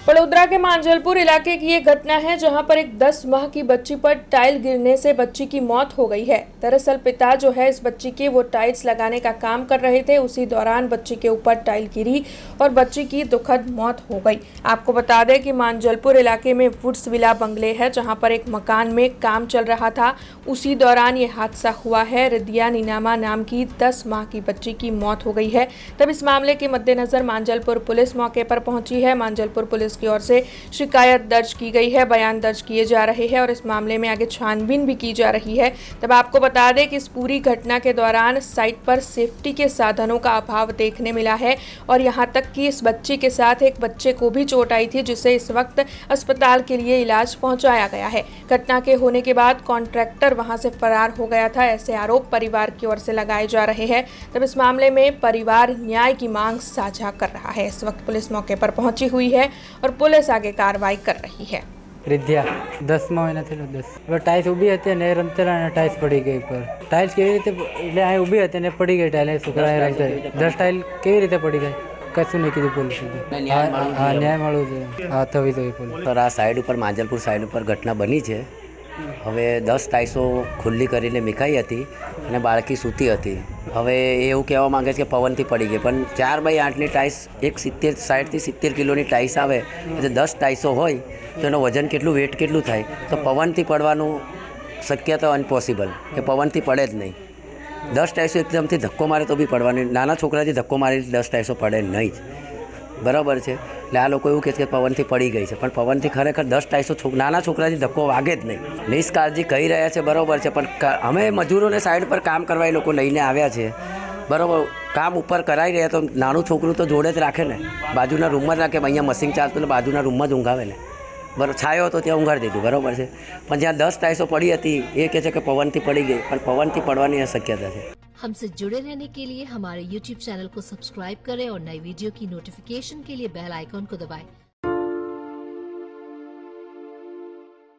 बड़ोदरा के मांजलपुर इलाके की ये घटना है जहां पर एक 10 माह की बच्ची पर टाइल गिरने से बच्ची की मौत हो गई है। दरअसल पिता जो है इस बच्ची के वो टाइल्स लगाने का काम कर रहे थे, उसी दौरान बच्ची के ऊपर टाइल गिरी और बच्ची की दुखद मौत हो गई। आपको बता दें कि मांजलपुर इलाके में वुड्स विला बंगले है जहां पर एक मकान में काम चल रहा था, उसी दौरान ये हादसा हुआ है। रिदिया नीनामा नाम की 10 माह की बच्ची की मौत हो गई है। तब इस मामले के मद्देनजर मांजलपुर पुलिस मौके पर पहुंची है। मांजलपुर पुलिस की ओर से शिकायत दर्ज की गई है, बयान दर्ज किए जा रहे हैं और इस मामले में आगे छानबीन भी की जा रही है। तब आपको बता दें कि इस पूरी घटना के दौरान साइट पर सेफ्टी के साधनों का अभाव देखने मिला है और यहां तक कि इस बच्ची के साथ एक बच्चे को भी चोट आई थी, जिसे इस वक्त अस्पताल के लिए इलाज पहुंचाया गया है। घटना के होने के बाद कॉन्ट्रैक्टर वहां से फरार हो गया था, ऐसे आरोप परिवार की ओर से लगाए जा रहे हैं। तब इस मामले में परिवार न्याय की मांग साझा कर रहा है। इस वक्त पुलिस मौके पर पहुंची हुई है और पुलिस आगे कार्रवाई कर रही है। रिद्या 10 મહિના થયેલો 10 ટાઈલ્સ ઊભી હતી ને રમતેલા ને ટાઈલ્સ પડી ગઈ પર ટાઈલ્સ કેવી રીતે એટલે અહીં ઊભી હતી ને પડી ગઈ ટાઈલ છોકરા રમતે 10 ટાઈલ કેવી રીતે પડી ગઈ કશું નહીં કીધું પોલીસ હા ન્યાય મળવું જોઈએ હા થવી જોઈએ પોલીસ સર આ સાઈડ ઉપર માંજલપુર સાઈડ ઉપર ઘટના બની છે। હવે 10 ટાઈલ્સો ખુલ્લી કરીને મીકાઈ હતી અને બાળકી સૂતી હતી। હવે એ એવું કહેવા માંગે છે કે પવનથી પડી ગઈ, પણ 4x8ની ટાઈલ્સ એક 60થી 70 કિલોની ટાઈલ્સ આવે એટલે 10 ટાઈલ્સો હોય તો એનું વજન કેટલું, વેટ કેટલું થાય, તો પવનથી પડવાનું શક્યતા અનપોસિબલ કે પવનથી પડે જ નહીં। 10 ટાઈલ્સો એકદમથી ધક્કો મારે તો બી પડવાની, નાના છોકરાથી ધક્કો મારી 10 ટાઈલ્સો પડે નહીં જ, બરાબર છે। એટલે આ લોકો એવું કહે છે કે પવનથી પડી ગઈ છે, પણ પવનથી ખરેખર 10 ટાઈલ્સો નાના છોકરાથી ધક્કો વાગે જ નહીં। નિષ્કાળજી કહી રહ્યા છે, બરાબર છે, પણ અમે મજૂરોને સાઈડ પર કામ કરવા એ લોકો લઈને આવ્યા છે, બરાબર। કામ ઉપર કરાવી રહ્યા તો નાનું છોકરું તો જોડે જ રાખે ને, બાજુના રૂમમાં જ રાખે, અહીંયા મશીન ચાલતું ને બાજુના રૂમમાં જ ઊંઘાવે ને, બરાબર। છાયો હતો ત્યાં ઊંઘાડી દીધું, બરાબર છે, પણ જ્યાં 10 ટાઈલ્સો પડી હતી એ કહે છે કે પવનથી પડી ગઈ, પણ પવનથી પડવાની શક્યતા છે। हमसे जुड़े रहने के लिए हमारे YouTube चैनल को सब्सक्राइब करें और नई वीडियो की नोटिफिकेशन के लिए बेल आइकॉन को दबाएं।